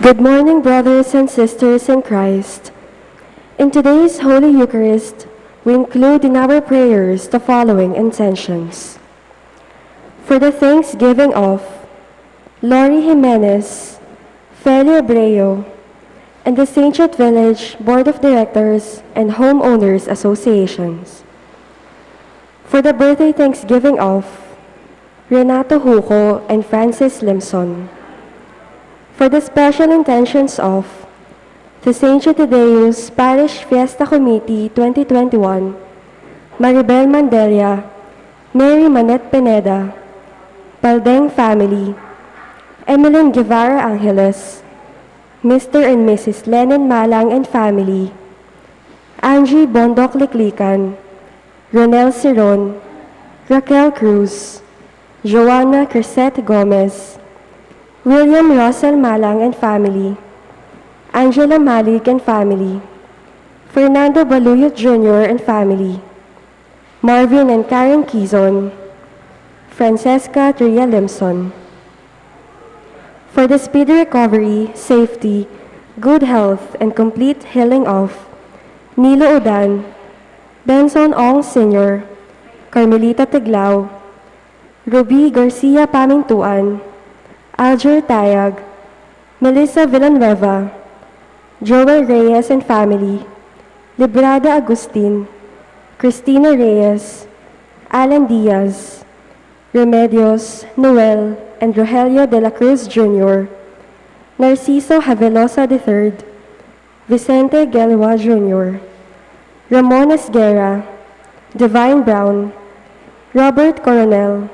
Good morning, brothers and sisters in Christ. In today's Holy Eucharist, we include in our prayers the following intentions. For the thanksgiving of Lori Jimenez, Feli Abreu, and the St. Jude Village Board of Directors and Homeowners Associations. For the birthday thanksgiving of Renato Huco and Francis Limson. For the special intentions of the St. Jude Thaddeus Parish Fiesta Committee 2021, Maribel Mandelia, Mary Manette Pineda, Baldeng family, Emeline Guevara Angeles, Mr. and Mrs. Lennon Malang and family, Angie Bondok Liklikan, Ronel Ciron, Raquel Cruz, Joanna Crisette Gomez, William Russell Malang and family, Angela Malik and family, Fernando Baluyot Jr. and family, Marvin and Karen Quizon, Francesca Tria Limson. For the speedy recovery, safety, good health, and complete healing of Nilo Odan, Benson Ong Sr., Carmelita Teglao, Ruby Garcia Pamintuan, Alger Tayag, Melissa Villanueva, Joel Reyes and family, Librada Agustin, Cristina Reyes, Alan Diaz, Remedios, Noel, and Rogelio de la Cruz Jr., Narciso Havelosa III, Vicente Gelwa Jr., Ramon Esguerra, Divine Brown, Robert Coronel,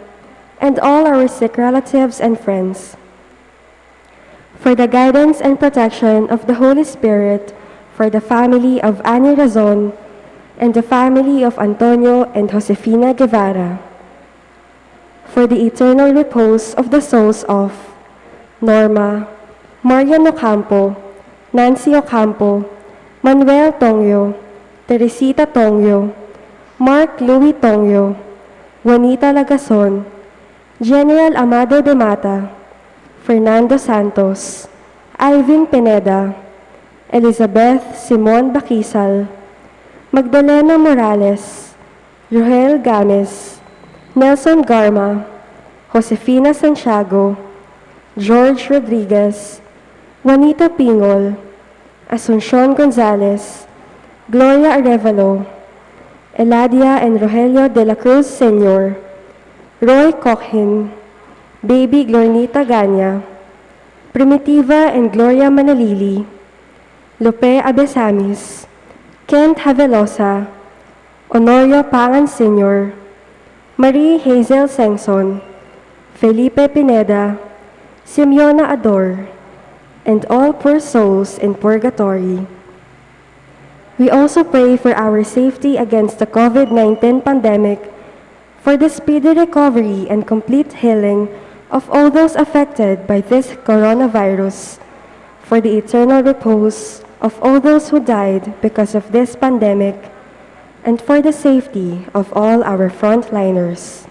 and all our sick relatives and friends. For the guidance and protection of the Holy Spirit, for the family of Annie Razon, and the family of Antonio and Josefina Guevara. For the eternal repose of the souls of Norma, Marian Ocampo, Nancy Ocampo, Manuel Tongyo, Teresita Tongyo, Mark Louis Tongyo, Juanita Lagason, General Amado de Mata, Fernando Santos, Alvin Pineda, Elizabeth Simon Bakisal, Magdalena Morales, Rohel Games, Nelson Garma, Josefina Santiago, George Rodriguez, Juanita Pingol, Asuncion Gonzalez, Gloria Arevalo, Eladia and Rogelio de la Cruz Sr., Roy Cochhin, Baby Glornita Ganya, Primitiva and Gloria Manalili, Lope Abesamis, Kent Havelosa, Honorio Pangan Sr., Marie Hazel Sengson, Felipe Pineda, Simeona Ador, and all poor souls in purgatory. We also pray for our safety against the COVID-19 pandemic, for the speedy recovery and complete healing of all those affected by this coronavirus, for the eternal repose of all those who died because of this pandemic, and for the safety of all our frontliners.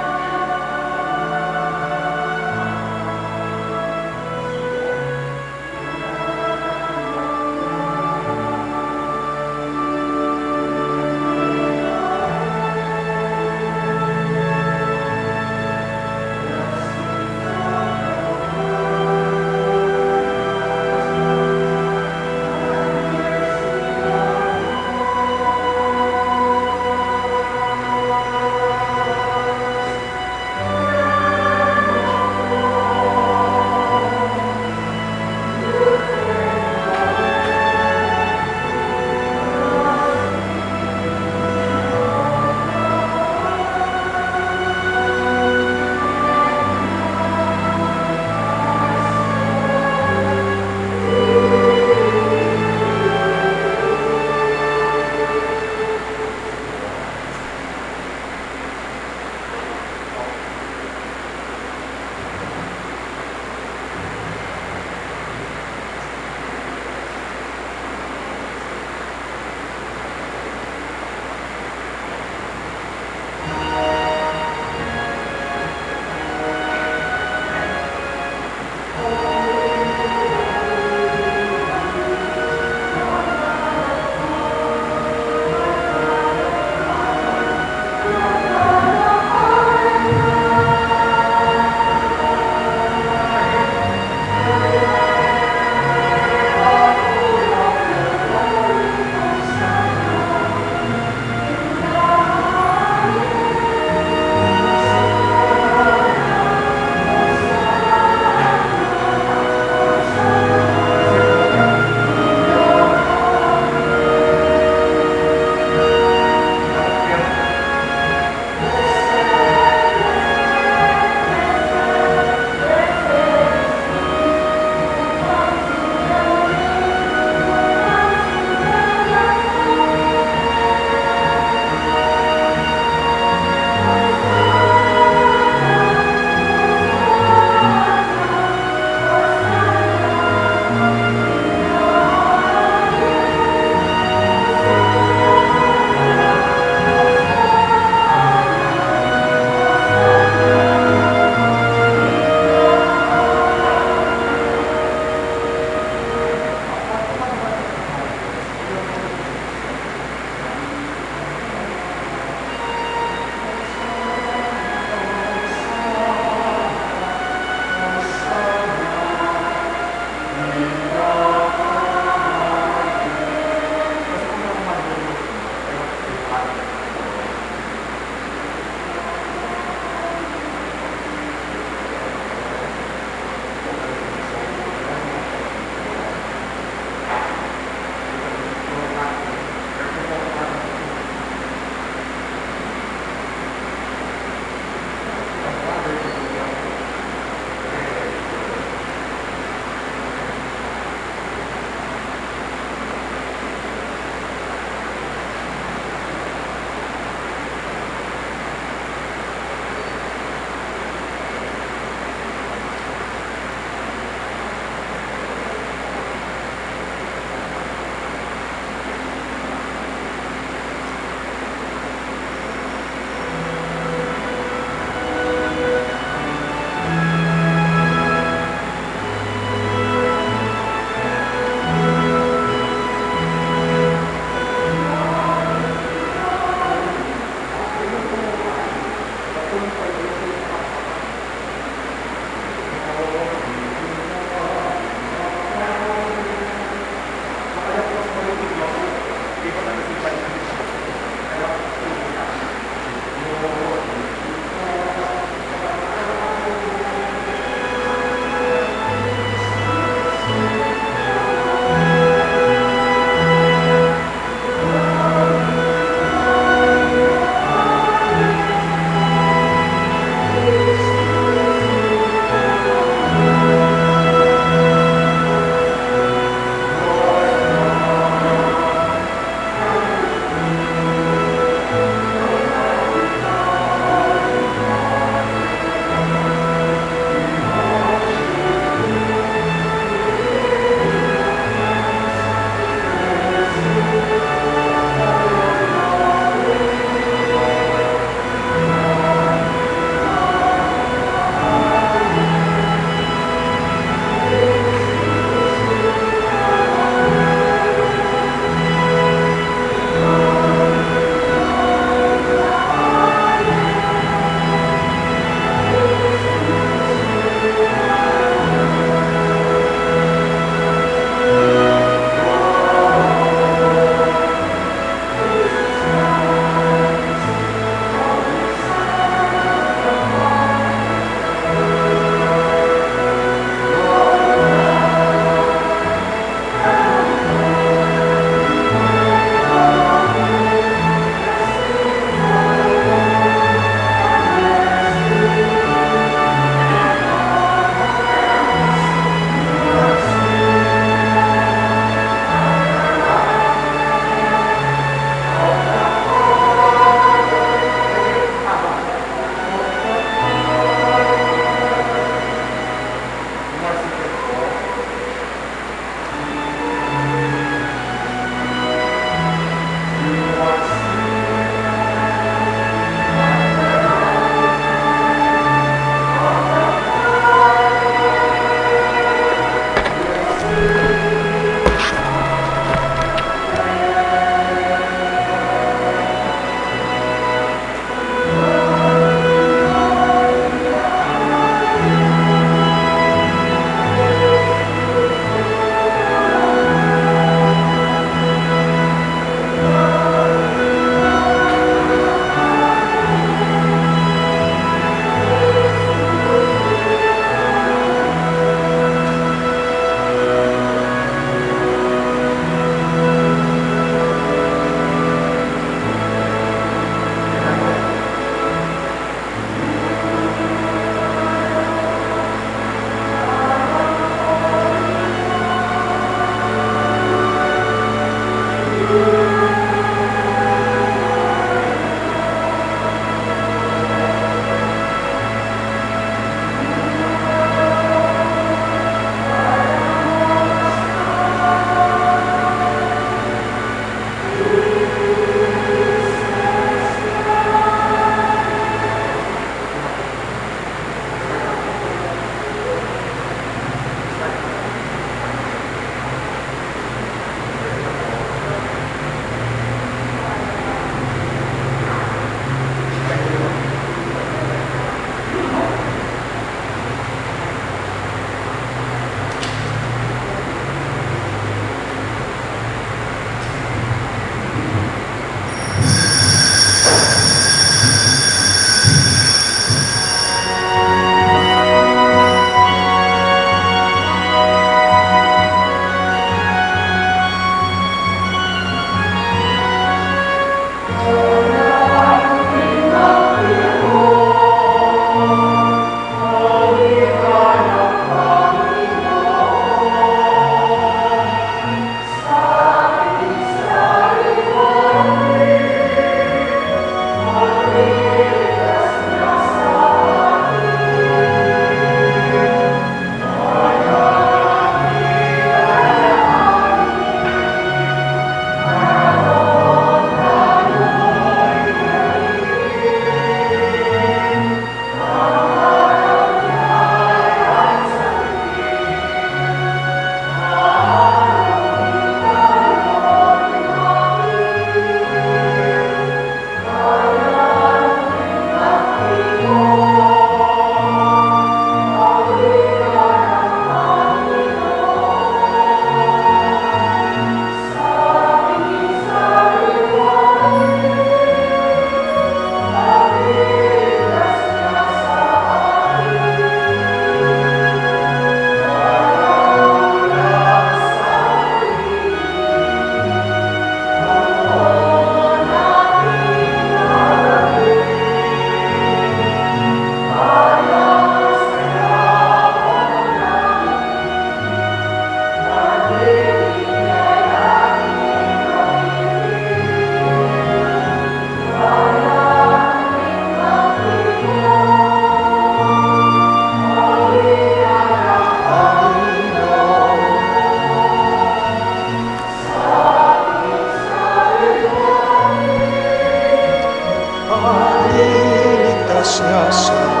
Ligtas niya sa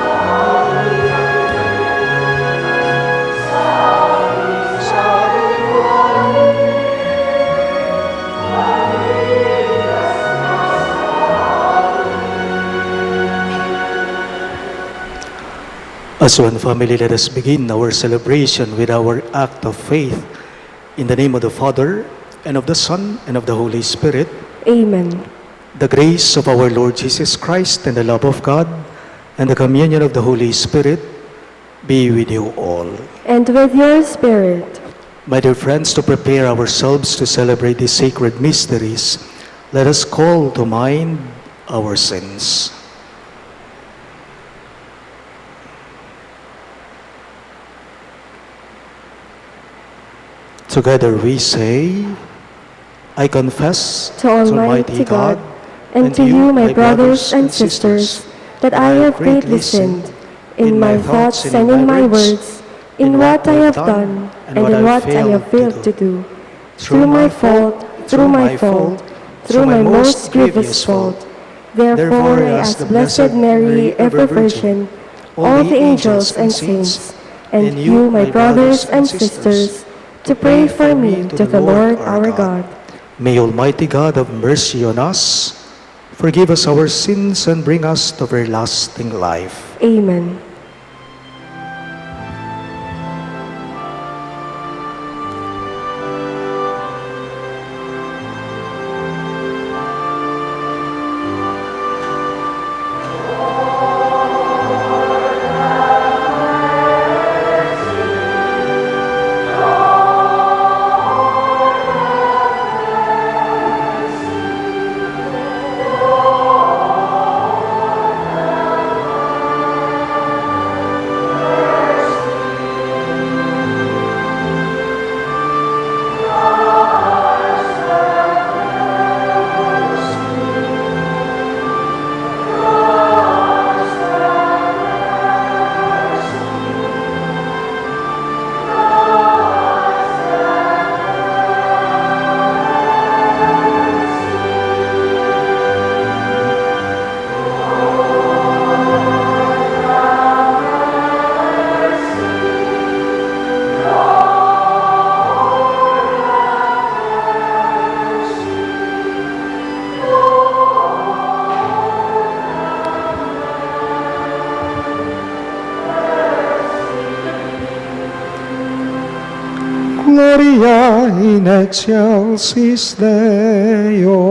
As one family, let us begin our celebration with our act of faith. In the name of the Father, and of the Son, and of the Holy Spirit. Amen. The grace of our Lord Jesus Christ, and the love of God, and the communion of the Holy Spirit be with you all. And with your spirit. My dear friends, to prepare ourselves to celebrate these sacred mysteries, let us call to mind our sins. Together we say, I confess to Almighty God, and to you, my brothers and sisters, that I have greatly sinned in my thoughts and in my words, in what I have done and in what I have failed to do. Through my fault, through my most grievous fault. Therefore I ask the Blessed Mary, ever Virgin, all the angels and saints, and you, my brothers and sisters, to pray for me to the Lord our God. May Almighty God have mercy on us, forgive us our sins, and bring us to everlasting life. Amen. Gloria in excelsis Deo.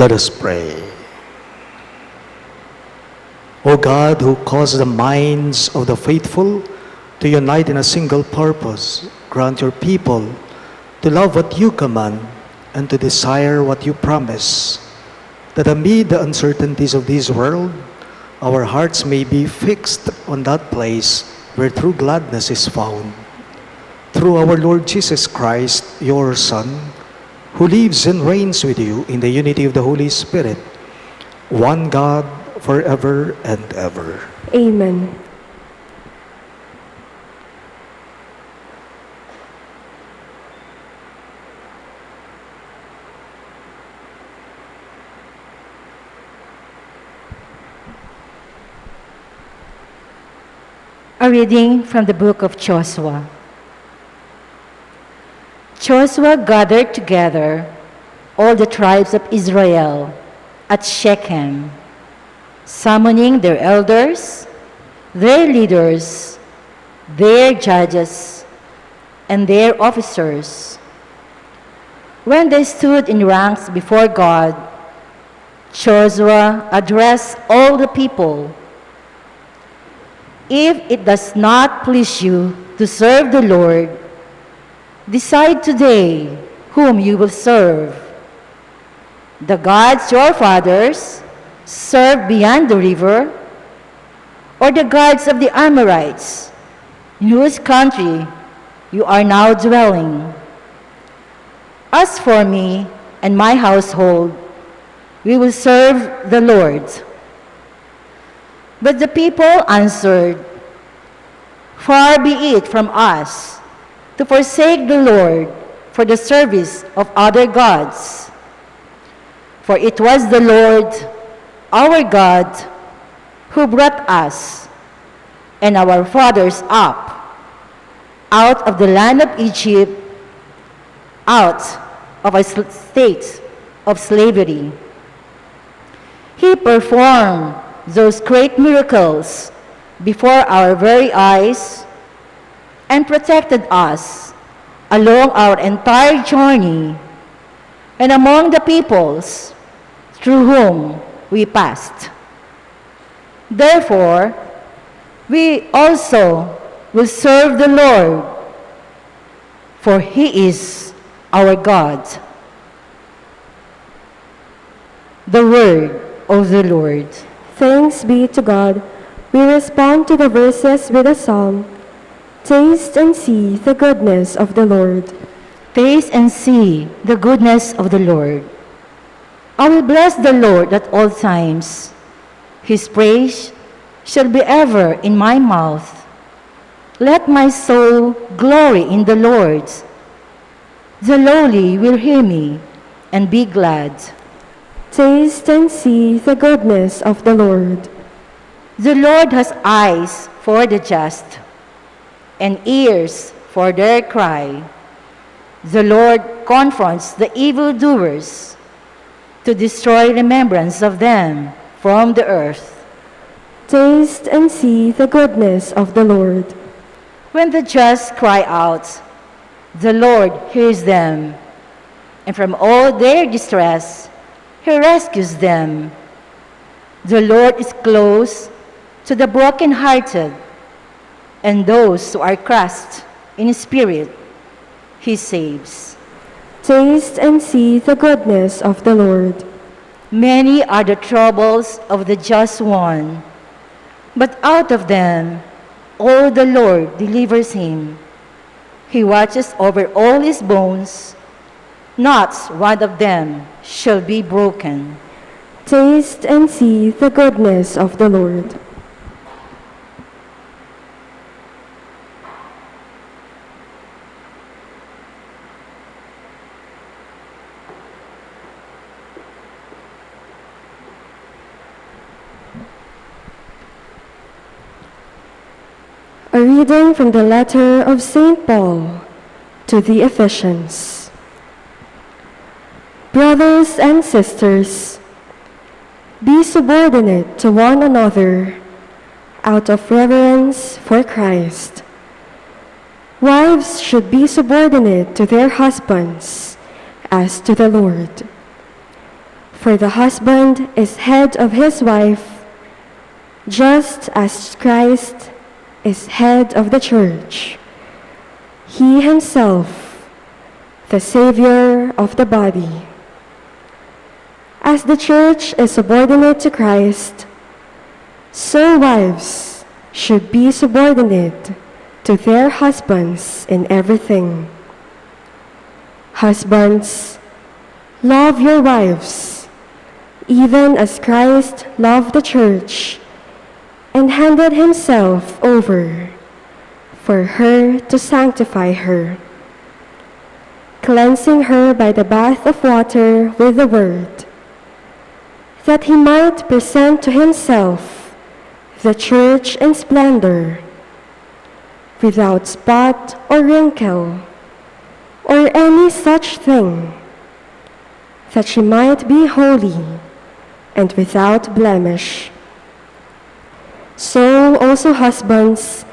Let us pray. O God, who caused the minds of the faithful to unite in a single purpose, grant your people to love what you command and to desire what you promise, that amid the uncertainties of this world, our hearts may be fixed on that place where true gladness is found. Through our Lord Jesus Christ, your Son, who lives and reigns with you in the unity of the Holy Spirit, one God, forever and ever. Amen. A reading from the book of Joshua. Joshua gathered together all the tribes of Israel at Shechem, summoning their elders, their leaders, their judges, and their officers. When they stood in ranks before God, Joshua addressed all the people. If it does not please you to serve the Lord, decide today whom you will serve. The gods your fathers served beyond the river, or the gods of the Amorites, in whose country you are now dwelling. As for me and my household, we will serve the Lord. But the people answered, Far be it from us to forsake the Lord for the service of other gods. For it was the Lord, our God, who brought us and our fathers up out of the land of Egypt, out of a state of slavery. He performed those great miracles before our very eyes and protected us along our entire journey and among the peoples through whom we passed. Therefore, we also will serve the Lord, for He is our God. The word of the Lord. Thanks be to God. We respond to the verses with a psalm. Taste and see the goodness of the Lord. Taste and see the goodness of the Lord. I will bless the Lord at all times. His praise shall be ever in my mouth. Let my soul glory in the Lord. The lowly will hear me and be glad. Taste and see the goodness of the Lord. The Lord has eyes for the just and ears for their cry. The Lord confronts the evildoers to destroy remembrance of them from the earth. Taste and see the goodness of the Lord. When the just cry out, the Lord hears them, and from all their distress, He rescues them. The Lord is close to the brokenhearted, and those who are crushed in spirit, He saves. Taste and see the goodness of the Lord. Many are the troubles of the just one, but out of them all the Lord delivers him. He watches over all his bones, not one of them shall be broken. Taste and see the goodness of the Lord. A reading from the letter of St. Paul to the Ephesians. Brothers and sisters, be subordinate to one another out of reverence for Christ. Wives should be subordinate to their husbands as to the Lord. For the husband is head of his wife, just as Christ is head of the church, he himself, the Savior of the body. As the church is subordinate to Christ, so wives should be subordinate to their husbands in everything. Husbands, love your wives, even as Christ loved the church and handed himself over for her to sanctify her, cleansing her by the bath of water with the word, that he might present to himself the church in splendor, without spot or wrinkle, or any such thing, that she might be holy and without blemish. So also husbands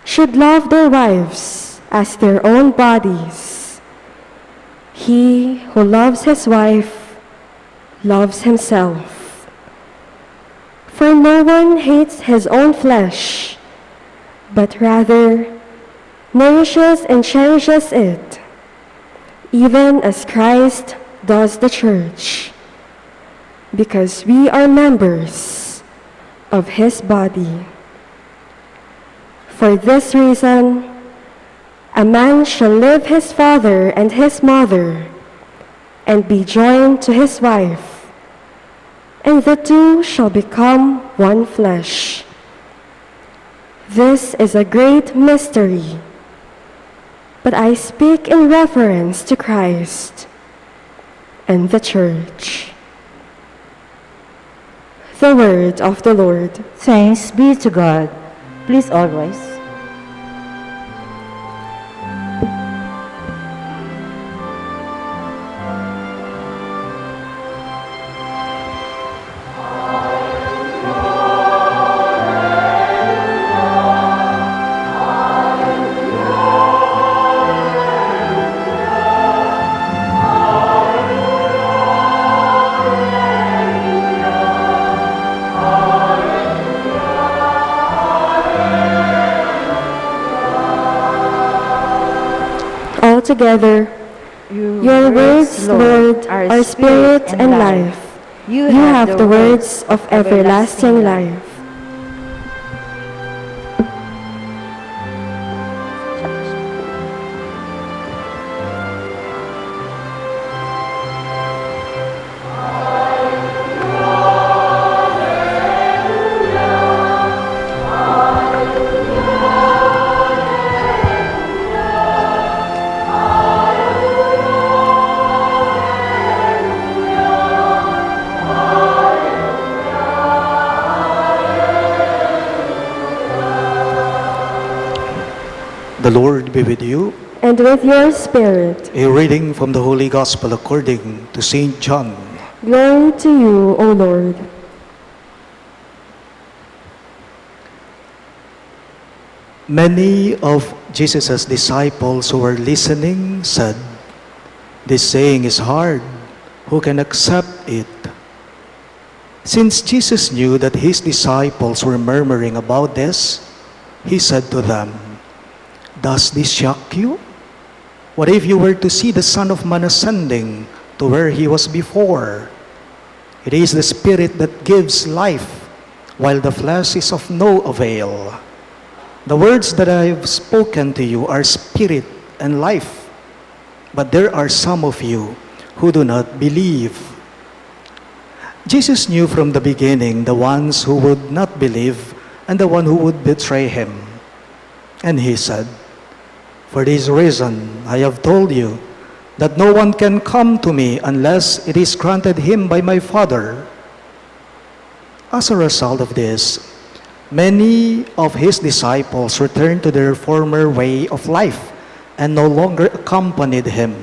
should love their wives as their own bodies. He who loves his wife loves himself. For no one hates his own flesh, but rather nourishes and cherishes it, even as Christ does the church, because we are members of his body. For this reason, a man shall leave his father and his mother, and be joined to his wife, and the two shall become one flesh. This is a great mystery, but I speak in reference to Christ and the church. The word of the Lord. Thanks be to God. Please all rise. Together, your words, Lord, are spirit and life. You have the words of everlasting life. The Lord be with you. And with your spirit. A reading from the Holy Gospel according to St. John. Glory to you, O Lord. Many of Jesus' disciples who were listening said, "This saying is hard. Who can accept it?" Since Jesus knew that his disciples were murmuring about this, he said to them, "Does this shock you? What if you were to see the Son of Man ascending to where he was before? It is the Spirit that gives life, while the flesh is of no avail. The words that I have spoken to you are spirit and life, but there are some of you who do not believe." Jesus knew from the beginning the ones who would not believe and the one who would betray him. And he said, "For this reason I have told you that no one can come to me unless it is granted him by my Father." As a result of this, many of his disciples returned to their former way of life and no longer accompanied him.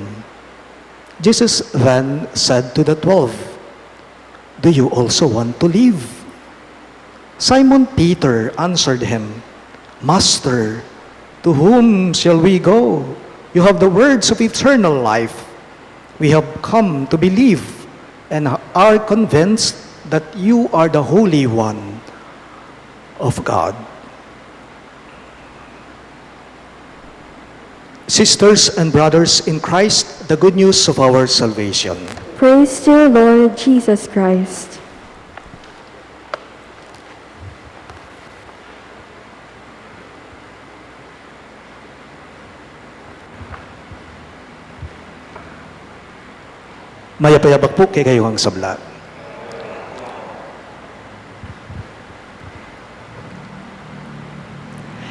Jesus then said to the 12, "Do you also want to leave?" Simon Peter answered him, "Master, to whom shall we go? You have the words of eternal life. We have come to believe and are convinced that you are the Holy One of God. Sisters and brothers in Christ, the good news of our salvation. Praise to you, Lord Jesus Christ. Mayapayabak po kay kayong sabla.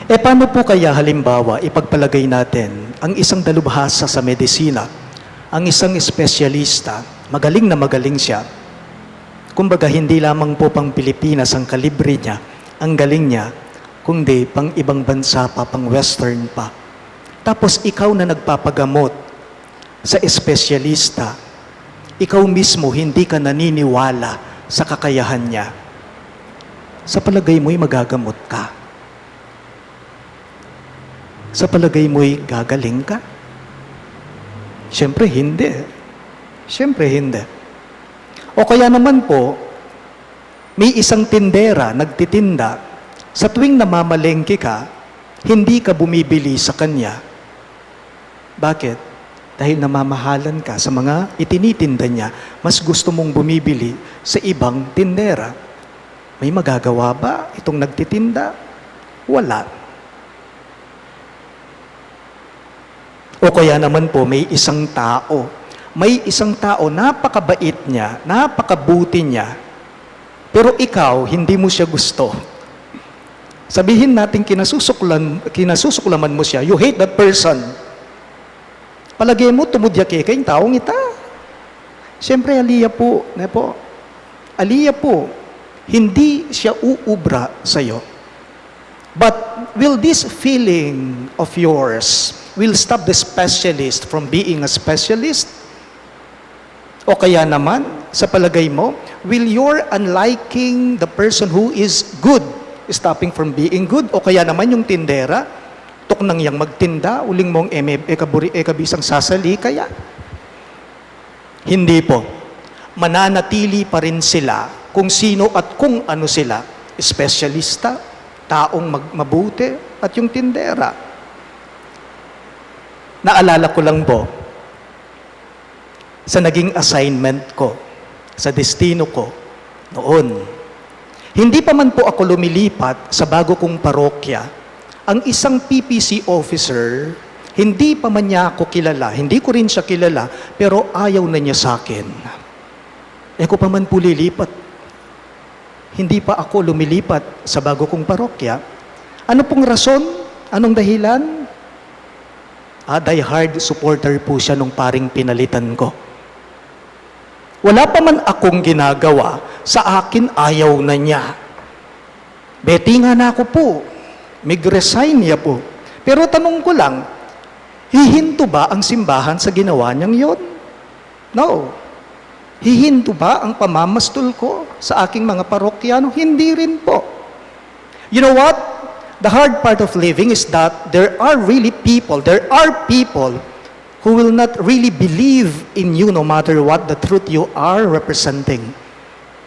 Paano po kaya halimbawa ipagpalagay natin ang isang dalubhasa sa medisina, ang isang espesyalista, magaling na magaling siya. Kumbaga hindi lamang po pang Pilipinas ang kalibre niya, ang galing niya, kundi pang ibang bansa pa, pang western pa. Tapos ikaw na nagpapagamot sa espesyalista, ikaw mismo hindi ka naniniwala sa kakayahan niya. Sa palagay mo'y magagamot ka. Sa palagay mo'y gagaling ka? Siyempre hindi. Siyempre hindi. O kaya naman po, may isang tindera, nagtitinda, sa tuwing namamalengke ka, hindi ka bumibili sa kanya. Bakit? Dahil namamahalan ka sa mga itinitinda niya, mas gusto mong bumibili sa ibang tindera. May magagawa ba itong nagtitinda? Wala. O kaya naman po, may isang tao, napakabait niya, napakabuti niya, pero ikaw, hindi mo siya gusto. Sabihin natin, kinasusuklaman mo siya, you hate that person. Palagay mo, tumudya kayong taong ita. Siyempre, aliya po, hindi siya uubra sa'yo. But will this feeling of yours will stop the specialist from being a specialist? O kaya naman, sa palagay mo, will your unliking the person who is good stopping from being good? O kaya naman yung tindera, tuk nang yang magtinda, uling mong ekabisang sasali, kaya? Hindi po. Mananatili pa rin sila kung sino at kung ano sila. Espesyalista, taong mabuti, at yung tindera. Naalala ko lang po, sa naging assignment ko, sa destino ko, noon, hindi pa man po ako lumilipat sa bago kong parokya, ang isang PPC officer, hindi pa man niya ako kilala, hindi ko rin siya kilala, pero ayaw na niya sa akin. Ko pa man po lilipat. Hindi pa ako lumilipat sa bago kong parokya. Ano pong rason? Anong dahilan? Die-hard supporter po siya nung paring pinalitan ko. Wala pa man akong ginagawa, sa akin ayaw na niya. Beti nga na ako po. Mag-resign niya po. Pero tanong ko lang, hihinto ba ang simbahan sa ginawa niyang yon? No. Hihinto ba ang pamamastol ko sa aking mga parokyano? Hindi rin po. You know what? The hard part of living is that there are people who will not really believe in you no matter what the truth you are representing.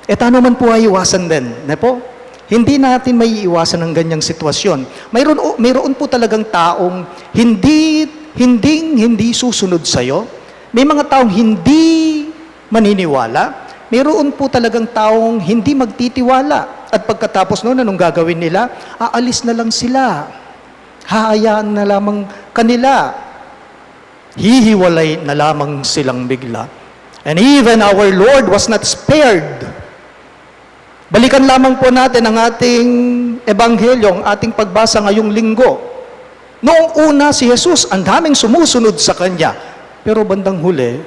Ano man po ay iwasan din, ne po? Hindi natin may iwasan ng ganyang sitwasyon. Mayroon po talagang taong hindi susunod sa'yo. May mga taong hindi maniniwala. Mayroon po talagang taong hindi magtitiwala. At pagkatapos noon, anong gagawin nila? Aalis na lang sila. Hahayaan na lamang kanila. Hihiwalay na lamang silang bigla. And even our Lord was not spared. Balikan lamang po natin ang ating ebanghelyo, ang ating pagbasa ngayong linggo. Noong una si Jesus, ang daming sumusunod sa Kanya. Pero bandang huli,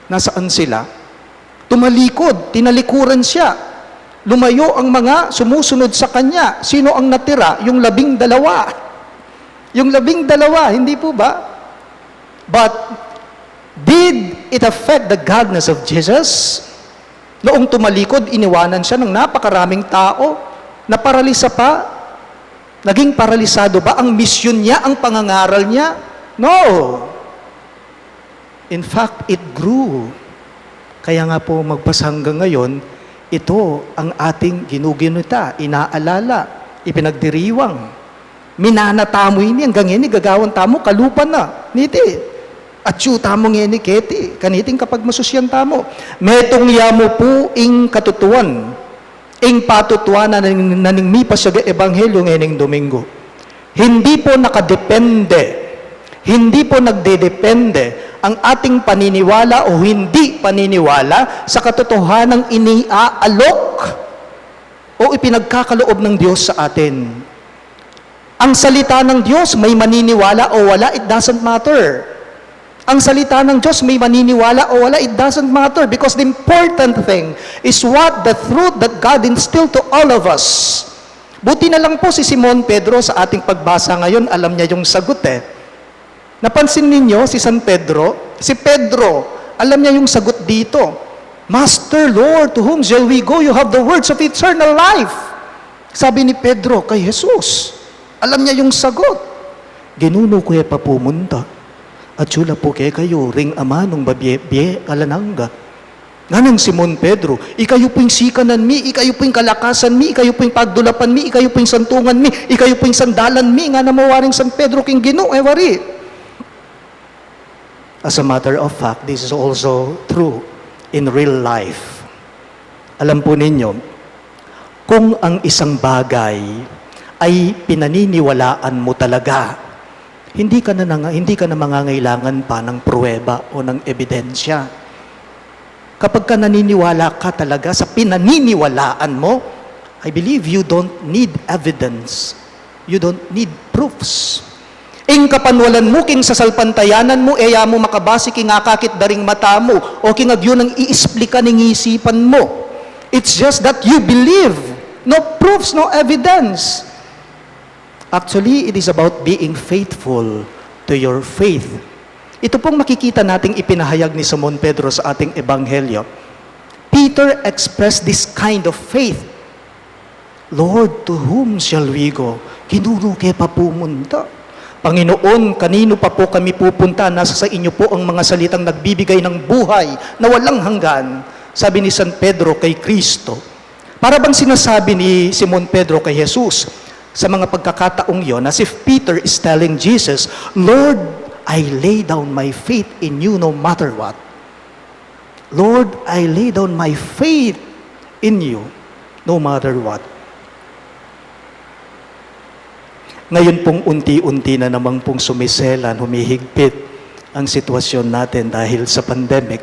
nasaan sila? Tumalikod, tinalikuran siya. Lumayo ang mga sumusunod sa Kanya. Sino ang natira? Yung 12. Yung 12, hindi po ba? But, did it affect the godness of Jesus? Noong tumalikod, iniwanan siya ng napakaraming tao, naparalisa pa. Naging paralisado ba ang misyon niya, ang pangangaral niya? No. In fact, it grew. Kaya nga po magpas hanggang ngayon, ito ang ating ginuginuta, inaalala, ipinagdiriwang. Minanatamoy ni hanggang ini gagawan tamo kalupan na. Niti. At yu tamo ngeni keti. Kaniting kapag masusyan tamo. Metong yamo po ing katutuan. Ing patutuan na naningmipas sa ebanghelyo ngening Domingo. Hindi po nakadepende. Hindi po nagdedepende ang ating paniniwala o hindi paniniwala sa katotohanang iniaalok o ipinagkakaloob ng Diyos sa atin. Ang salita ng Diyos, may maniniwala o wala, it doesn't matter. Ang salita ng Diyos, may maniniwala o wala, it doesn't matter. Because the important thing is what the truth that God instilled to all of us. Buti na lang po si Simon Pedro sa ating pagbasa ngayon, alam niya yung sagot Napansin ninyo si San Pedro? Si Pedro, alam niya yung sagot dito. Master, Lord, to whom shall we go? You have the words of eternal life. Sabi ni Pedro kay Jesus. Alam niya yung sagot. Ginuno ko pa pumunta. At sula po kayo, ring ama nung babye alananga. Ganang Simon Pedro, ikayo po yung sikanan mi, ikayo po yung kalakasan mi, ikayo po yung pagdulapan mi, ikayo po yung santungan mi, ikayo po yung sandalan mi, nga na mawaring San Pedro king Ginoo, wari. As a matter of fact, this is also true in real life. Alam po ninyo, kung ang isang bagay ay pinaniniwalaan mo talaga, hindi ka na mangangailangan pa ng pruweba o ng ebidensya. Kapag ka naniniwala ka talaga sa pinaniniwalaan mo, I believe you don't need evidence. You don't need proofs. Ing kapanwalan mo, king sasalpantayanan mo, eya mo makabasi, king akakit daring mata mo, o king agyo nang iisplika ng isipan mo. It's just that you believe. No proofs, no evidence. Actually, it is about being faithful to your faith. Ito pong makikita nating ipinahayag ni Simon Pedro sa ating ebanghelyo. Peter expressed this kind of faith. Lord, to whom shall we go? Kinuro kaya pa pumunta. Panginoon, kanino pa po kami pupunta? Nasa sa inyo po ang mga salitang nagbibigay ng buhay na walang hanggan. Sabi ni San Pedro kay Kristo. Para bang sinasabi ni Simon Pedro kay Jesus sa mga pagkakataong yon, as if Peter is telling Jesus, Lord, I lay down my faith in you no matter what. Lord, I lay down my faith in you no matter what. Ngayon pong unti-unti na namang pong sumiselan, humihigpit ang sitwasyon natin dahil sa pandemic.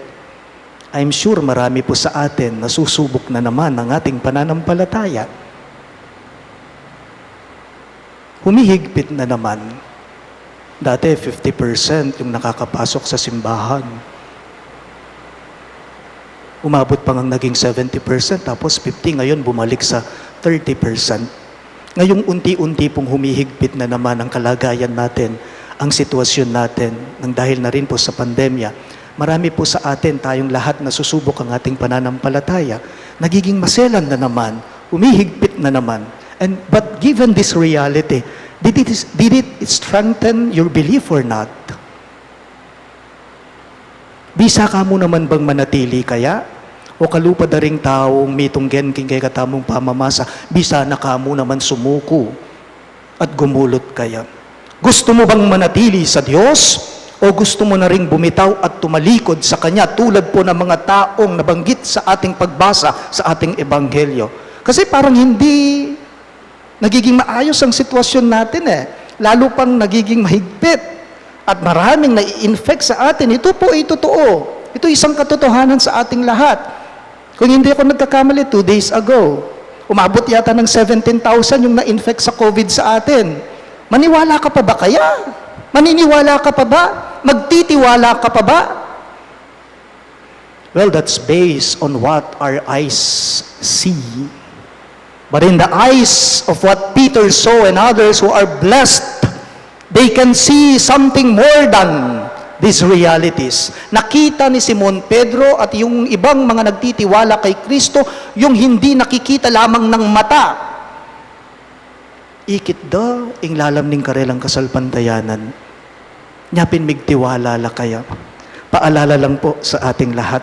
I'm sure marami po sa atin na susubok na naman ang ating pananampalataya. Humihigpit na naman. Dati 50% yung nakakapasok sa simbahan. Umabot pa ngang naging 70%, tapos 50%, ngayon bumalik sa 30%. Ngayong unti-unti pong humihigpit na naman ang kalagayan natin, ang sitwasyon natin, nang dahil na rin po sa pandemya. Marami po sa atin, tayong lahat na susubok ang ating pananampalataya, nagiging maselan na naman, humihigpit na naman. But given this reality, did it strengthen your belief or not? Bisa ka mo naman bang manatili kaya? O kalupa da ring taong mitunggen king kay katamong pamamasa, bisa na ka mo naman sumuko at gumulot kaya? Gusto mo bang manatili sa Diyos? O gusto mo na ring bumitaw at tumalikod sa Kanya tulad po ng mga taong nabanggit sa ating pagbasa sa ating ebanghelyo? Kasi parang hindi nagiging maayos ang sitwasyon natin Lalo pang nagiging mahigpit at maraming nai-infect sa atin. Ito po ay totoo. Ito isang katotohanan sa ating lahat. Kung hindi ako nagkakamali, 2 days ago, umabot yata ng 17,000 yung na-infect sa COVID sa atin. Maniwala ka pa ba kaya? Maniniwala ka pa ba? Magtitiwala ka pa ba? Well, that's based on what our eyes see. But in the eyes of what Peter saw and others who are blessed, they can see something more than these realities. Nakita ni Simon Pedro at yung ibang mga nagtitiwala kay Kristo, yung hindi nakikita lamang ng mata. Ikit da, ing lalam ning karelang kasalpantayanan. Nyapin migtiwala la kaya. Paalala lang po sa ating lahat.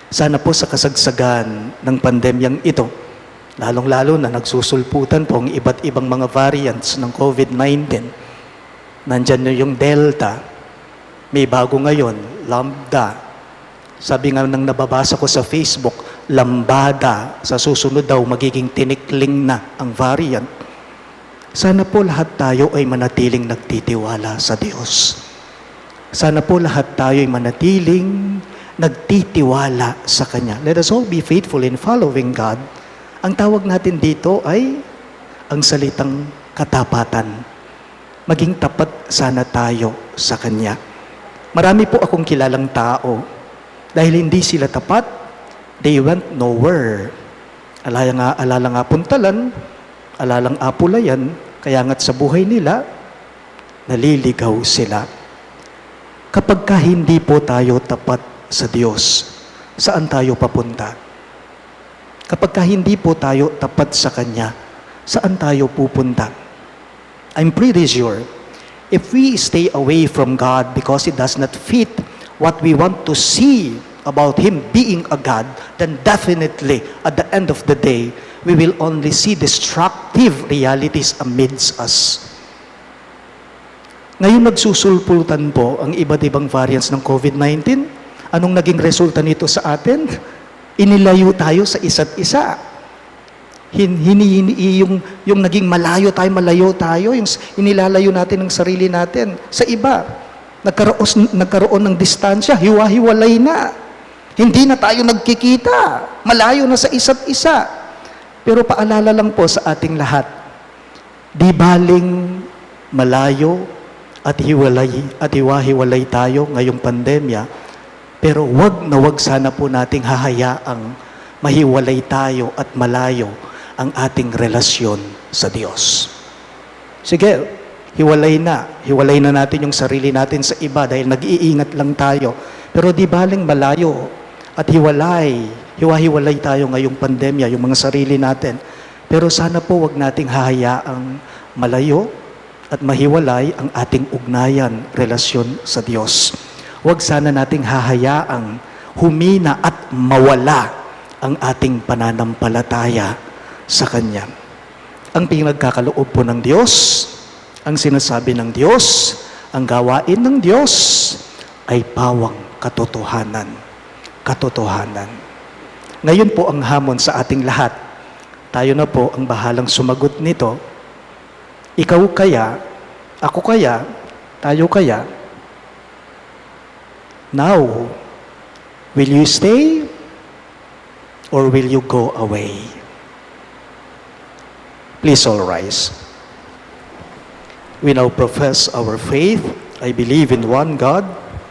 Sana po sa kasagsagan ng pandemyang ito, lalong-lalo na nagsusulputan po ang iba't ibang mga variants ng COVID-19. Nandyan na yung Delta, may bago ngayon, Lambda. Sabi nga nang nababasa ko sa Facebook, Lambada, sa susunod daw magiging tinikling na ang variant. Sana po lahat tayo ay manatiling nagtitiwala sa Diyos. Sana po lahat tayo ay manatiling nagtitiwala sa Kanya. Let us all be faithful in following God. Ang tawag natin dito ay ang salitang katapatan. Maging tapat sana tayo sa Kanya. Marami po akong kilalang tao. Dahil hindi sila tapat, they went nowhere. Alala nga puntalan, alalang apulayan, kaya nga't sa buhay nila, naliligaw sila. Kapag ka hindi po tayo tapat sa Diyos, saan tayo papunta? Kapag ka hindi po tayo tapat sa Kanya, saan tayo pupunta? I'm pretty sure, if we stay away from God because it does not fit what we want to see about Him being a God, then definitely, at the end of the day, we will only see destructive realities amidst us. Ngayon nagsusulputan po ang iba't ibang variants ng COVID-19. Anong naging resulta nito sa atin? Inilayo tayo sa isa't isa. Yung naging malayo tayo, yung inilalayo natin ang sarili natin sa iba. Nagkaroon ng distansya, hiwa-hiwalay na. Hindi na tayo nagkikita, malayo na sa isa't isa. Pero paalala lang po sa ating lahat, di baling malayo at hiwa-hiwalay tayo ngayong pandemya, pero wag sana po nating hahayaang mahiwalay tayo at malayo ang ating relasyon sa Diyos. Sige, hiwalay na natin yung sarili natin sa iba dahil nag-iingat lang tayo. Pero di baling malayo at hiwa-hiwalay tayo ngayong pandemya, yung mga sarili natin. Pero sana po wag nating hahayaang malayo at mahiwalay ang ating ugnayan, relasyon sa Diyos. Huwag sana nating hahayaang humina at mawala ang ating pananampalataya sa Kanya. Ang pinagkakaloob po ng Diyos, ang sinasabi ng Diyos, ang gawain ng Diyos ay pawang katotohanan. Katotohanan. Ngayon po ang hamon sa ating lahat. Tayo na po ang bahalang sumagot nito. Ikaw kaya, ako kaya, tayo kaya, now, will you stay or will you go away? Please all rise. We now profess our faith. I believe in one God,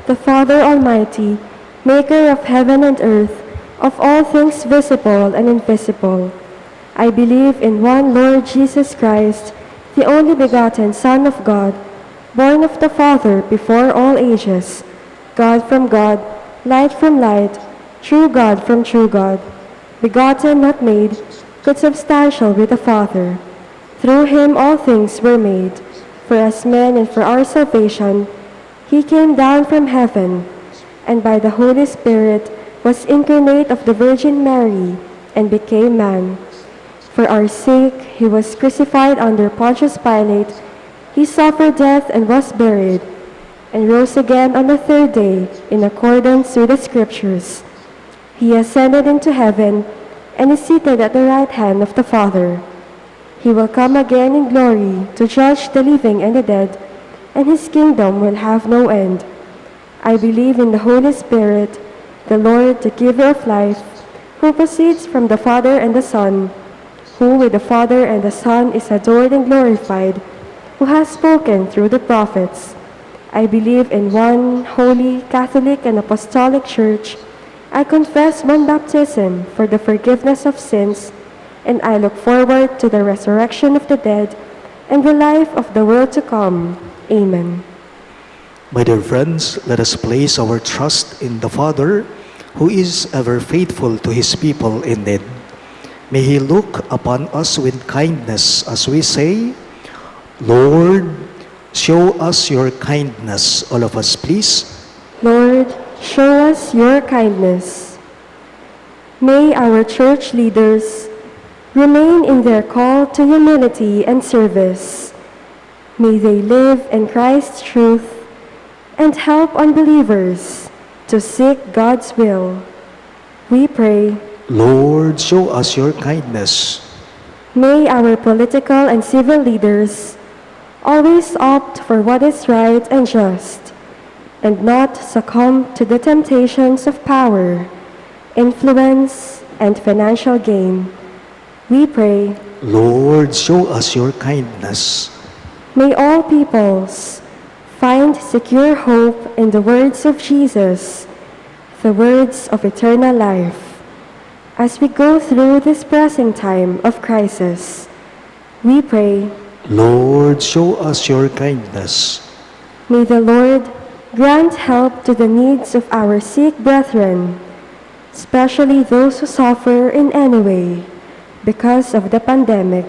the Father Almighty, maker of heaven and earth, of all things visible and invisible. I believe in one Lord Jesus Christ, the only begotten Son of God, born of the Father before all ages, God from God, light from light, true God from true God, begotten, not made, consubstantial with the Father. Through Him all things were made. For us men and for our salvation, He came down from heaven, and by the Holy Spirit was incarnate of the Virgin Mary, and became man. For our sake He was crucified under Pontius Pilate. He suffered death and was buried, and rose again on the third day, in accordance with the Scriptures. He ascended into heaven, and is seated at the right hand of the Father. He will come again in glory to judge the living and the dead, and His kingdom will have no end. I believe in the Holy Spirit, the Lord, the giver of life, who proceeds from the Father and the Son, who with the Father and the Son is adored and glorified, who has spoken through the prophets. I believe in one holy, Catholic, and Apostolic Church. I confess one baptism for the forgiveness of sins, and I look forward to the resurrection of the dead and the life of the world to come. Amen. My dear friends, let us place our trust in the Father, who is ever faithful to His people in need. May He look upon us with kindness as we say, Lord, show us your kindness. All of us, please. Lord, show us your kindness. May our church leaders remain in their call to humility and service. May they live in Christ's truth and help unbelievers to seek God's will. We pray, Lord, show us your kindness. may our political and civil leaders always opt for what is right and just, and not succumb to the temptations of power, influence, and financial gain. We pray, Lord, show us your kindness. may all peoples find secure hope in the words of Jesus, the words of eternal life. As we go through this pressing time of crisis, we pray, Lord, show us your kindness. may the Lord grant help to the needs of our sick brethren, especially those who suffer in any way because of the pandemic.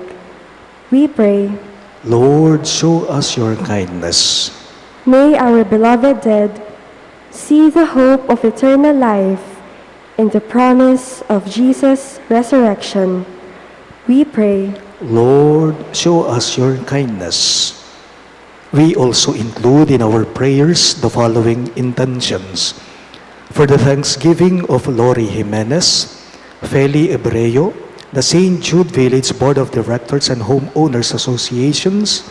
We pray, Lord, show us your kindness. may our beloved dead see the hope of eternal life in the promise of Jesus' resurrection. We pray, Lord, show us your kindness. We also include in our prayers the following intentions. For the thanksgiving of Lori Jimenez, Feli Ebreo, the St. Jude Village Board of Directors and Homeowners Associations,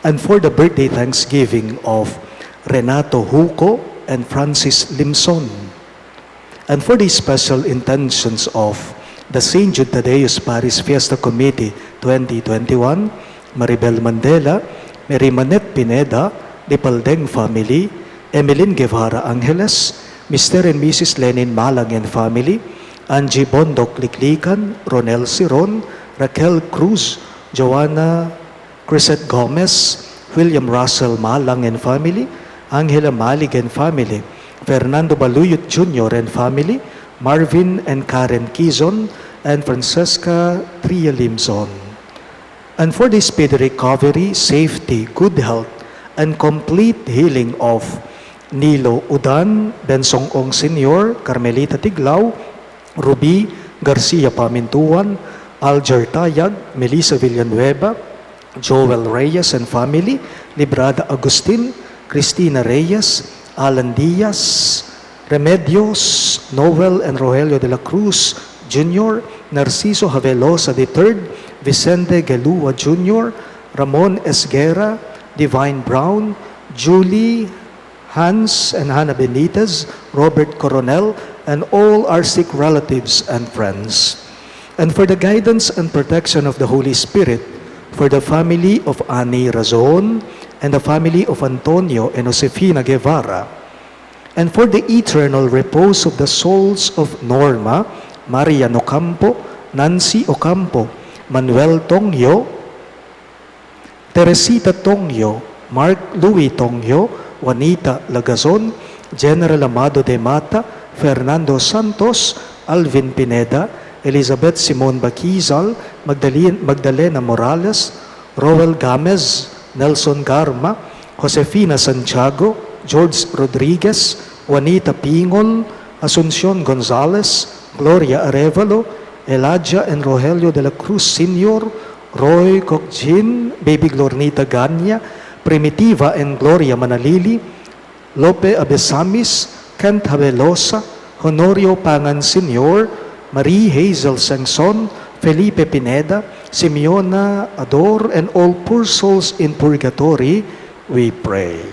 and for the birthday thanksgiving of Renato Huco and Francis Limson, and for the special intentions of the St. Jude Thaddeus Parish Fiesta Committee 2021, Maribel Mandela, Mary Manette Pineda, the Paldeng family, Emeline Guevara Angeles, Mr. and Mrs. Lenin Malang and family, Angie Bondok Liklikan, Ronel Siron, Raquel Cruz, Joanna Crisette Gomez, William Russell Malang and family, Angela Malig and family, Fernando Baluyot Jr. and family, Marvin and Karen Kizon, and Francesca Tria Limson. And for the speedy recovery, safety, good health, and complete healing of Nilo Udan, Bensong Ong Sr., Carmelita Tiglao, Ruby Garcia Pamintuan, Alger Tayag, Melissa Villanueva, Joel Reyes and family, Librada Agustin, Cristina Reyes, Alan Diaz, Remedios, Noel and Rogelio de la Cruz Jr., Narciso Havelosa III, Vicente Gelua Jr., Ramon Esguera, Divine Brown, Julie, Hans and Hannah Benitez, Robert Coronel, and all our sick relatives and friends. And for the guidance and protection of the Holy Spirit, for the family of Ani Razon, and the family of Antonio and Josefina Guevara, and for the eternal repose of the souls of Norma, Maria Ocampo, Nancy Ocampo, Manuel Tongyo, Teresita Tongyo, Mark Louis Tongyo, Juanita Lagazon, General Amado de Mata, Fernando Santos, Alvin Pineda, Elizabeth Simon Bakizal, Magdalena Morales, Roel Gamez, Nelson Garma, Josefina Santiago, George Rodriguez, Juanita Pingol, Asuncion Gonzalez, Gloria Arevalo, Elijah and Rogelio de la Cruz Sr., Roy Cocjin, Baby Glornita Ganya, Primitiva and Gloria Manalili, Lope Abesamis, Kent Havelosa, Honorio Pangan Sr., Marie Hazel Sangson, Felipe Pineda, Simeona Ador, and all poor souls in purgatory, we pray.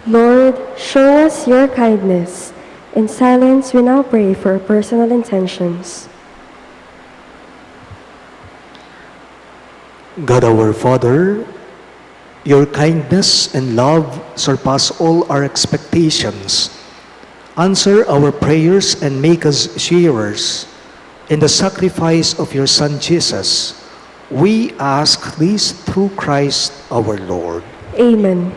Lord, show us your kindness. In silence, we now pray for our personal intentions. God our Father, your kindness and love surpass all our expectations. Answer our prayers and make us sharers in the sacrifice of your Son Jesus. We ask this through Christ our Lord. Amen.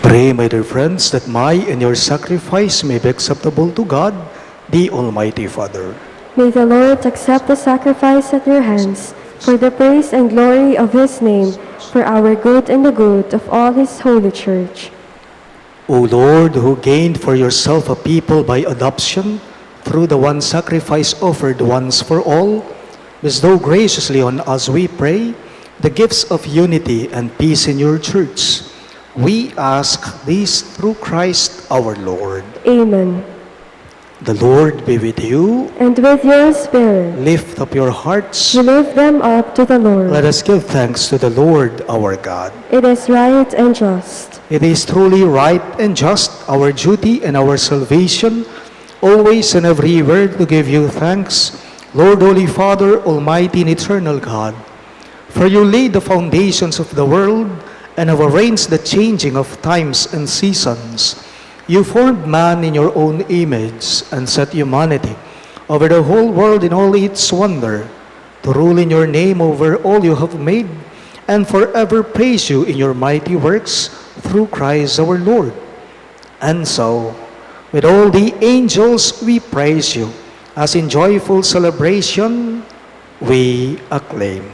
Pray, my dear friends, that my and your sacrifice may be acceptable to God, the Almighty Father. May the Lord accept the sacrifice at your hands for the praise and glory of his name, for our good and the good of all his holy church. O Lord, who gained for yourself a people by adoption through the one sacrifice offered once for all, bestow graciously on us, we pray, the gifts of unity and peace in your church. We ask this through Christ our Lord. Amen. The Lord be with you. And with your spirit. Lift up your hearts. We lift them up to the Lord. Let us give thanks to the Lord our God. It is right and just. It is truly right and just, our duty and our salvation, always and everywhere to give you thanks, Lord, Holy Father, Almighty and Eternal God. For you laid the foundations of the world and have arranged the changing of times and seasons. You formed man in your own image and set humanity over the whole world in all its wonder, to rule in your name over all you have made, and forever praise you in your mighty works through Christ our Lord. And so, with all the angels we praise you, as in joyful celebration we acclaim.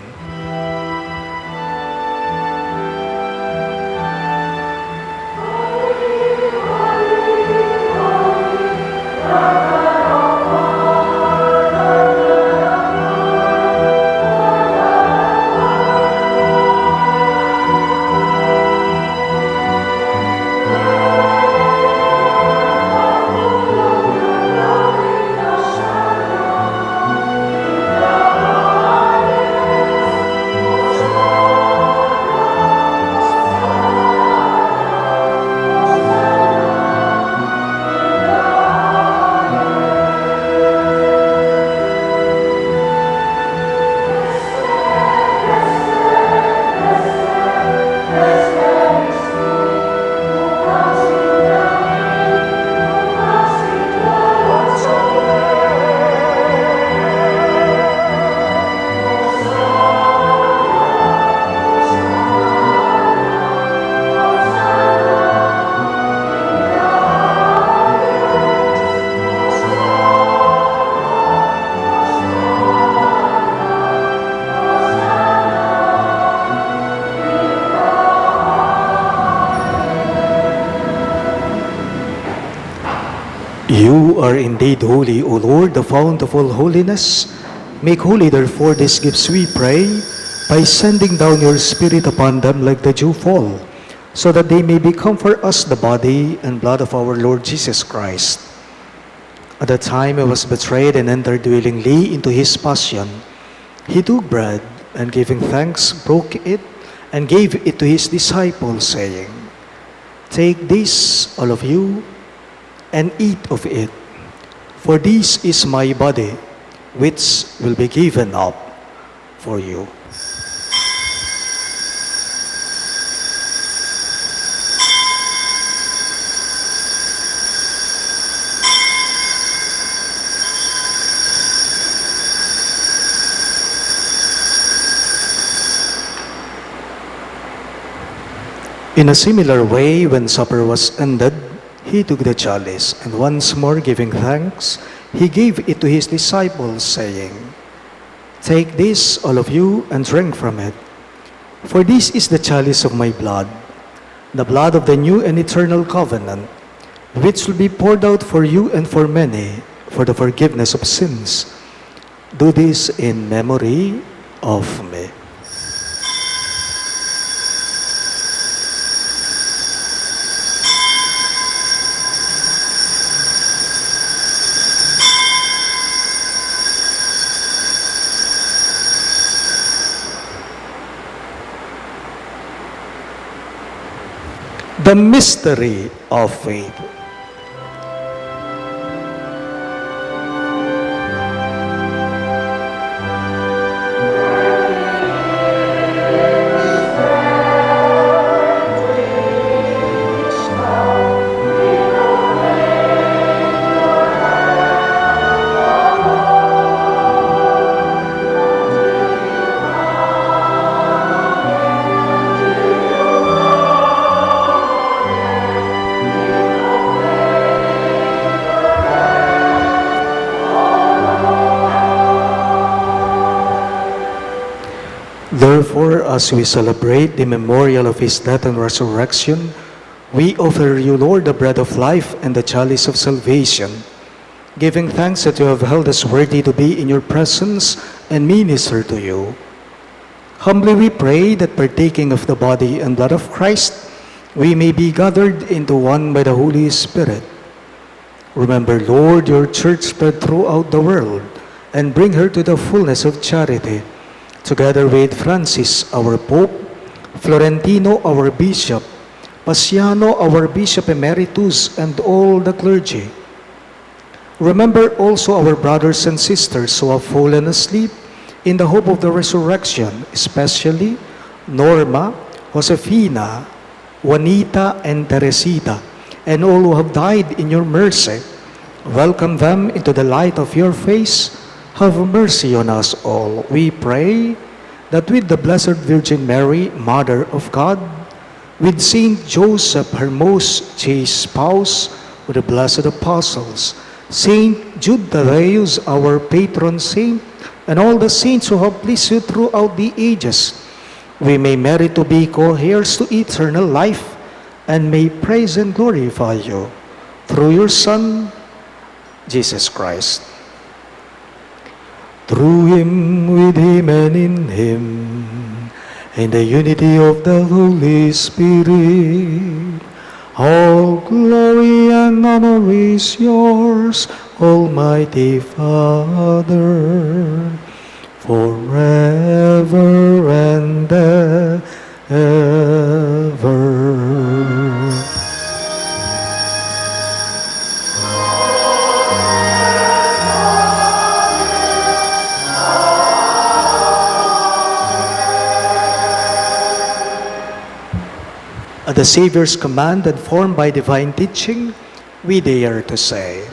You are indeed holy, O Lord, the fount of all holiness. Make holy, therefore, these gifts, we pray, by sending down your Spirit upon them like the dew fall, so that they may become for us the body and blood of our Lord Jesus Christ. At the time he was betrayed and entered willingly into his passion, he took bread and giving thanks, broke it and gave it to his disciples, saying, "Take this, all of you, and eat of it, for this is my body, which will be given up for you." In a similar way, when supper was ended, he took the chalice, and once more giving thanks, he gave it to his disciples, saying, "Take this, all of you, and drink from it. For this is the chalice of my blood, the blood of the new and eternal covenant, which will be poured out for you and for many for the forgiveness of sins. Do this in memory of me." The mystery of faith. Therefore, as we celebrate the memorial of his death and resurrection, we offer you, Lord, the bread of life and the chalice of salvation, giving thanks that you have held us worthy to be in your presence and minister to you. Humbly we pray that partaking of the body and blood of Christ, we may be gathered into one by the Holy Spirit. Remember, Lord, your church spread throughout the world, and bring her to the fullness of charity, together with Francis, our Pope, Florentino, our Bishop, Paciano, our Bishop Emeritus, and all the clergy. Remember also our brothers and sisters who have fallen asleep in the hope of the resurrection, especially Norma, Josefina, Juanita, and Teresita, and all who have died in your mercy. Welcome them into the light of your face. Have mercy on us all. We pray that with the Blessed Virgin Mary, Mother of God, with Saint Joseph, her most chaste spouse, with the blessed apostles, Saint Jude Thaddeus, our patron saint, and all the saints who have pleased you throughout the ages, we may merit to be co-heirs to eternal life, and may praise and glorify you through your Son, Jesus Christ. Through him, with him, and in him, in the unity of the Holy Spirit, all glory and honor is yours, Almighty Father, forever and ever. At the Savior's command and formed by divine teaching, we dare to say,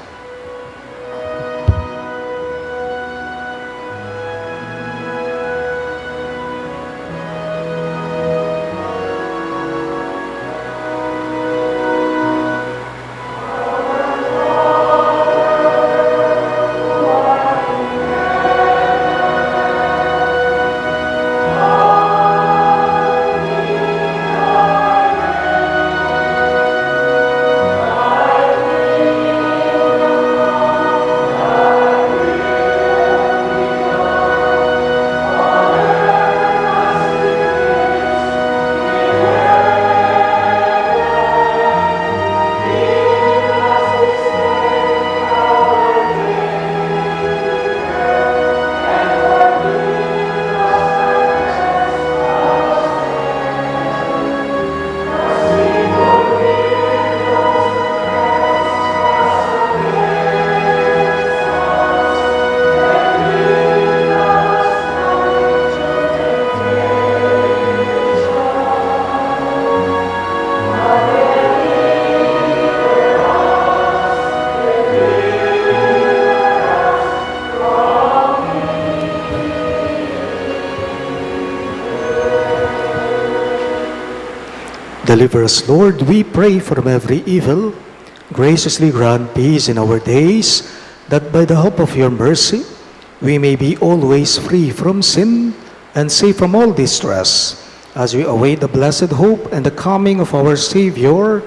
Deliver us, Lord, we pray, from every evil. Graciously grant peace in our days, that by the help of your mercy, we may be always free from sin and safe from all distress, as we await the blessed hope and the coming of our Savior,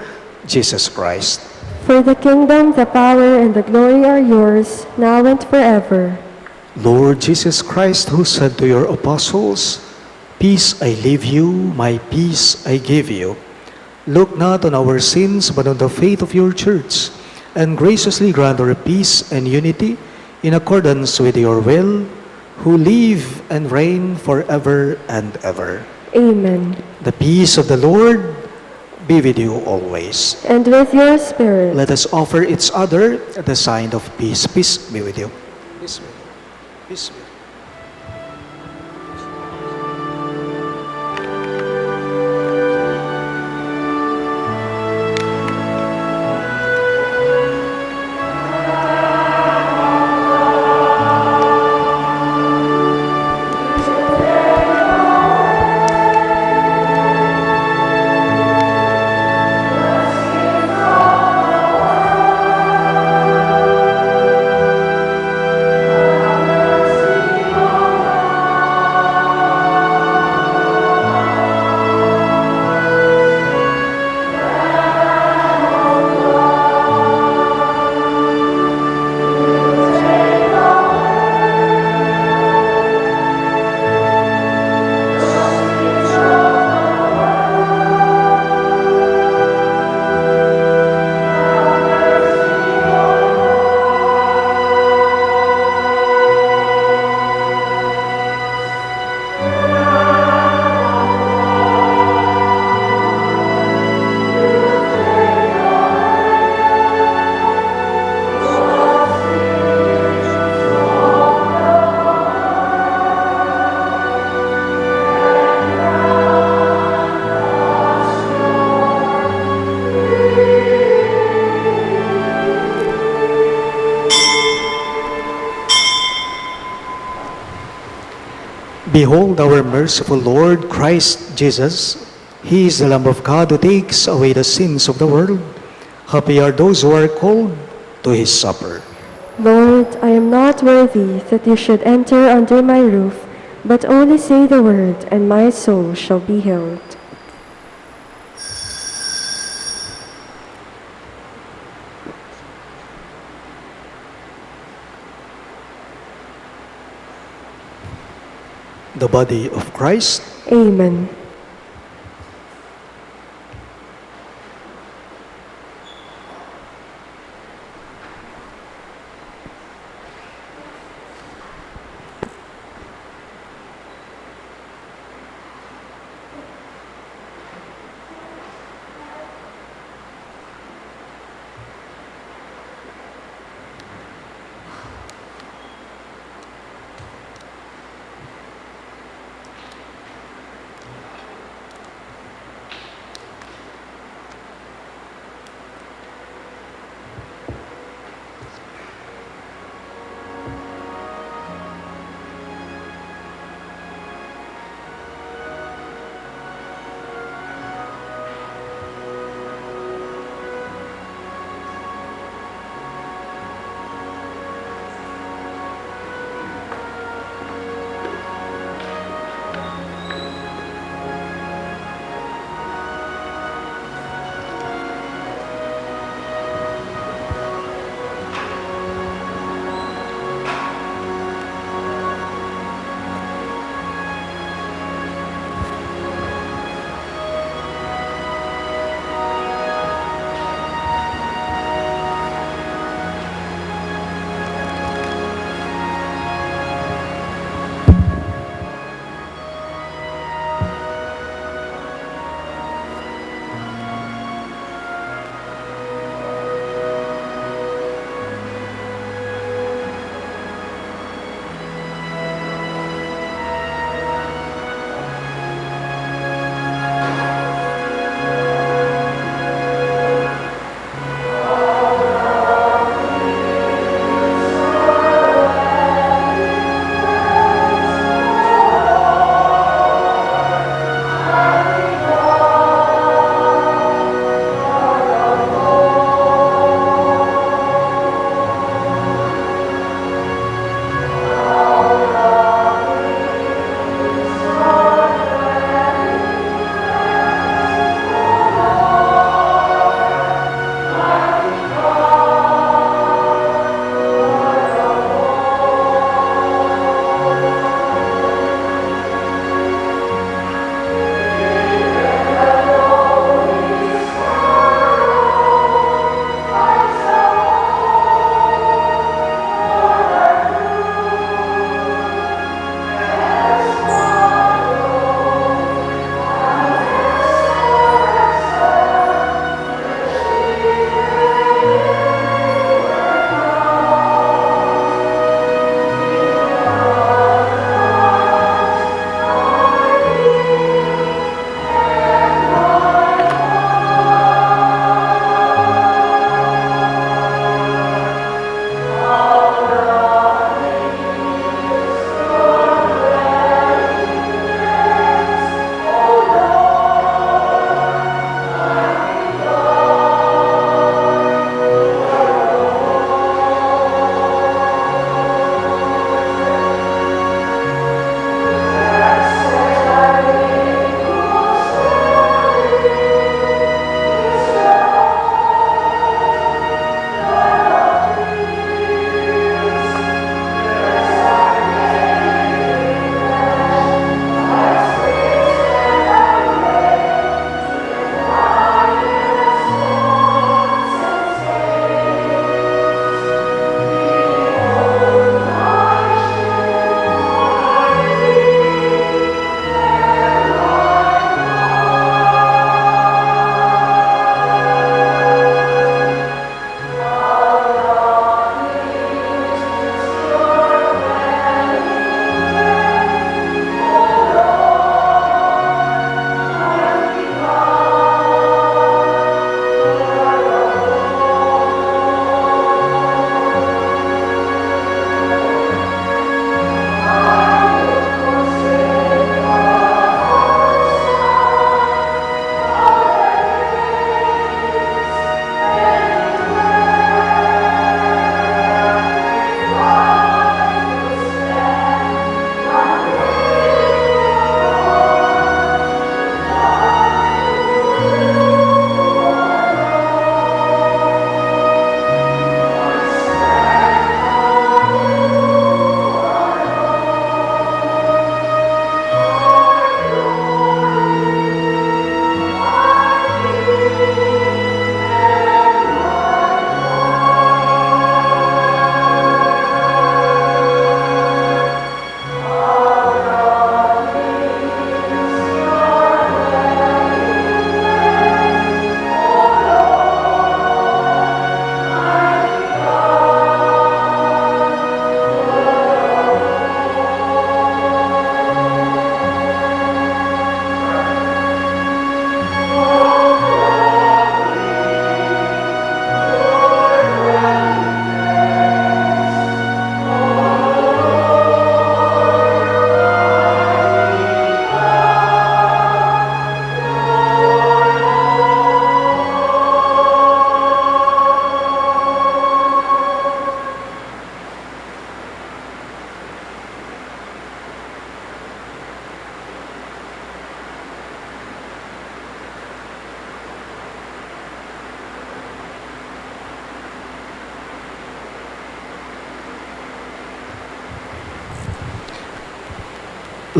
Jesus Christ. For the kingdom, the power, and the glory are yours, now and forever. Lord Jesus Christ, who said to your apostles, "Peace I leave you, my peace I give you," look not on our sins, but on the faith of your church, and graciously grant her peace and unity in accordance with your will, who live and reign forever and ever. Amen. The peace of the Lord be with you always. And with your spirit. Let us offer each other the sign of peace. Peace be with you. Peace be with you. Peace be with you. Behold our merciful Lord Christ Jesus. He is the Lamb of God who takes away the sins of the world. Happy are those who are called to his supper. Lord, I am not worthy that you should enter under my roof, but only say the word, and my soul shall be healed. The body of Christ. Amen.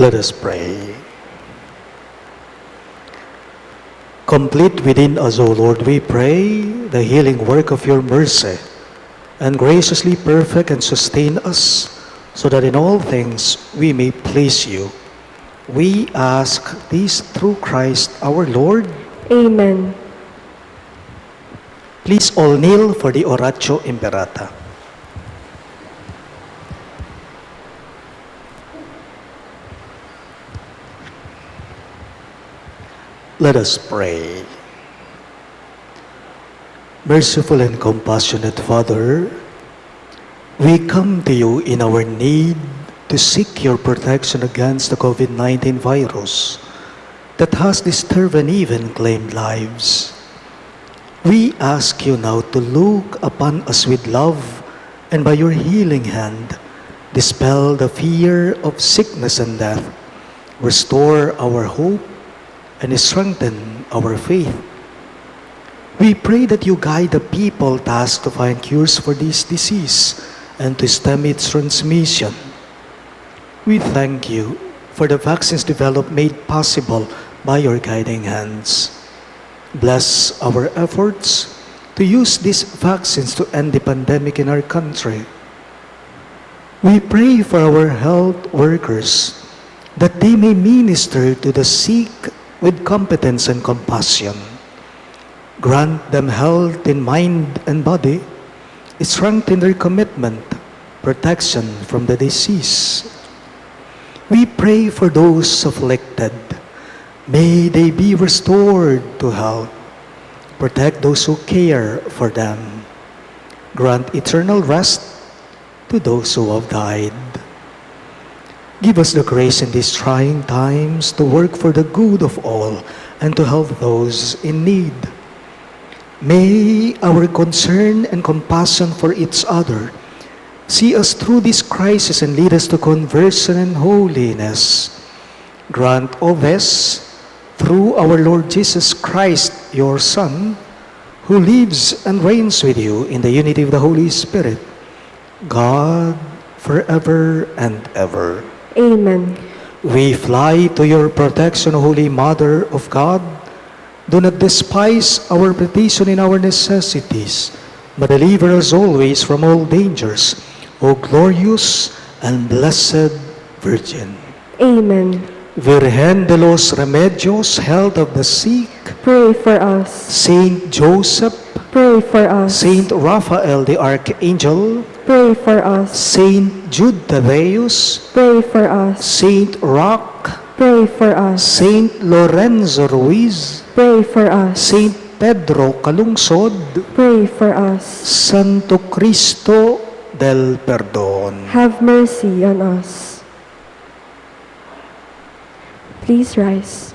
Let us pray. Complete within us, O Lord, we pray, the healing work of your mercy, and graciously perfect and sustain us, so that in all things we may please you. We ask this through Christ our Lord. Amen. Please all kneel for the Oratio Imperata. Let us pray. Merciful and compassionate Father, we come to you in our need to seek your protection against the COVID-19 virus that has disturbed and even claimed lives. We ask you now to look upon us with love and by your healing hand, dispel the fear of sickness and death, restore our hope, and strengthen our faith. We pray that you guide the people tasked to find cures for this disease and to stem its transmission. We thank you for the vaccines developed made possible by your guiding hands. Bless our efforts to use these vaccines to end the pandemic in our country. We pray for our health workers that they may minister to the sick with competence and compassion. Grant them health in mind and body, strengthen their commitment, protection from the disease. We pray for those afflicted. May they be restored to health. Protect those who care for them. Grant eternal rest to those who have died. Give us the grace in these trying times to work for the good of all and to help those in need. May our concern and compassion for each other see us through this crisis and lead us to conversion and holiness. Grant all this through our Lord Jesus Christ, your Son, who lives and reigns with you in the unity of the Holy Spirit, God, forever and ever. Amen. We fly to your protection, Holy Mother of God. Do not despise our petition in our necessities, but deliver us always from all dangers, O glorious and blessed Virgin. Amen. Virgen de los Remedios, health of the sick, Pray for us. Saint Joseph, Pray for us. Saint Raphael the Archangel, Pray for us. Saint Jude Thaddeus, Pray for us. Saint Roch, Pray for us. Saint Lorenzo Ruiz, Pray for us. Saint Pedro Calungsod, Pray for us. Santo Cristo del Perdon. Have mercy on us. Please rise.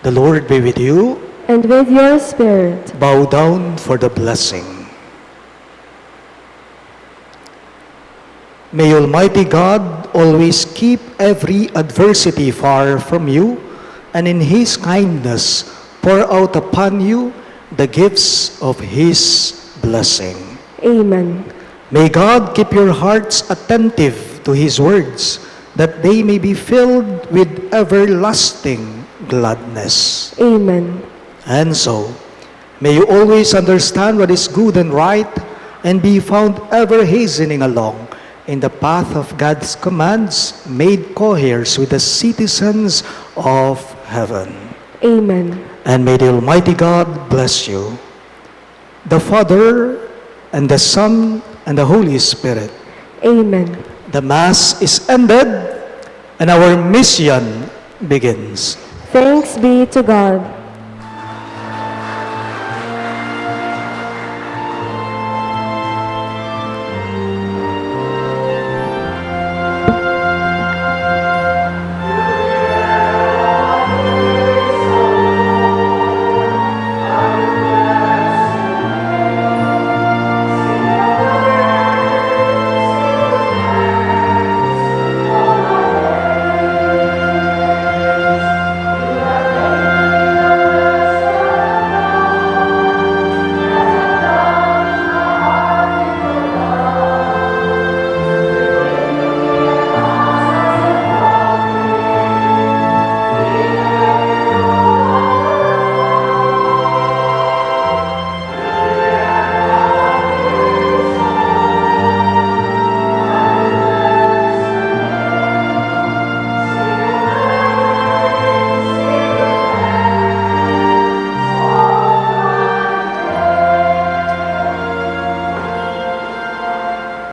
The Lord be with you. And with your spirit, Bow down for the blessing. May Almighty God always keep every adversity far from you, and in His kindness pour out upon you the gifts of His blessing. Amen. May God keep your hearts attentive to His words, that they may be filled with everlasting gladness. Amen. And so, may you always understand what is good and right, and be found ever hastening along in the path of God's commands, made coheirs with the citizens of heaven. Amen. And may the Almighty God bless you, the Father, and the Son, and the Holy Spirit. Amen. The Mass is ended, and our mission begins. Thanks be to God.